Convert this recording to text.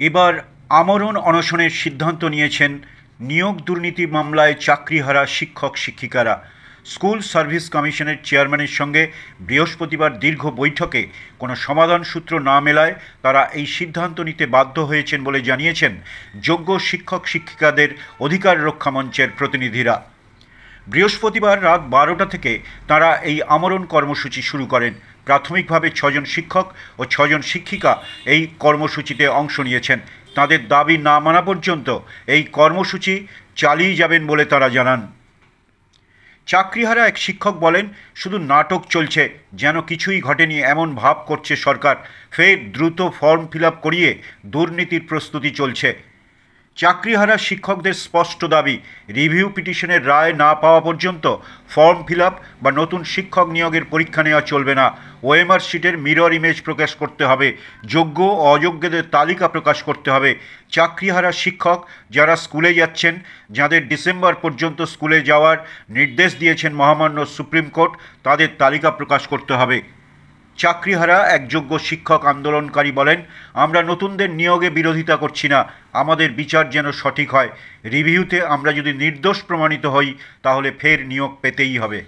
এবার আমরণ অনশনের সিদ্ধান্ত নিয়েছেন নিয়োগ দুর্নীতি মামলায় চাকরিহারা শিক্ষক শিক্ষিকারা। স্কুল সার্ভিস কমিশনের চেয়ারম্যানের সঙ্গে বৃহস্পতিবার দীর্ঘ বৈঠকে কোনো সমাধান সূত্র না মেলায় তারা এই সিদ্ধান্ত নিতে বাধ্য হয়েছেন বলে জানিয়েছেন যোগ্য শিক্ষক শিক্ষিকাদের অধিকার রক্ষা মঞ্চের প্রতিনিধিরা। বৃহস্পতিবার রাত 12টা থেকে তারা এই আমরণ কর্মসূচি শুরু করেন। প্রাথমিকভাবে 6 জন শিক্ষক ও 6 জন শিক্ষিকা এই কর্মসূচিতে অংশ নিয়েছেন। তাদের দাবি না মানা পর্যন্ত এই কর্মসূচি চালিয়ে যাবেন বলে তারা জানান। চাকরিহারা এক শিক্ষক বলেন, শুধু নাটক চলছে, যেন কিছুই ঘটেনি এমন ভাব করছে সরকার। ফের দ্রুত ফর্ম ফিল আপ করিয়ে দুর্নীতির প্রস্তুতি চলছে। চাকরিহারা শিক্ষকদের স্পষ্ট দাবি, রিভিউ পিটিশনের রায় না পাওয়া পর্যন্ত ফর্ম ফিল আপ বা নতুন শিক্ষক নিয়োগের পরীক্ষা নেওয়া চলবে না। ওএমআর শিটের মিরর ইমেজ প্রকাশ করতে হবে, যোগ্য ও অযোগ্যদের তালিকা প্রকাশ করতে হবে। চাকরিহারা শিক্ষক যারা স্কুলে যাচ্ছেন, যাদের ডিসেম্বর পর্যন্ত স্কুলে যাওয়ার নির্দেশ দিয়েছেন মহামান্য সুপ্রিম কোর্ট, তাদের তালিকা প্রকাশ করতে হবে। চাকরিহারা এক যোগ্য শিক্ষক আন্দোলনকারী বলেন, আমরা নতুনদের নিয়োগে বিরোধিতা করছি না, আমাদের বিচার যেন সঠিক হয়। রিভিউতে আমরা যদি নির্দোষ প্রমাণিত হই তাহলে ফের নিয়োগ পেতেই হবে।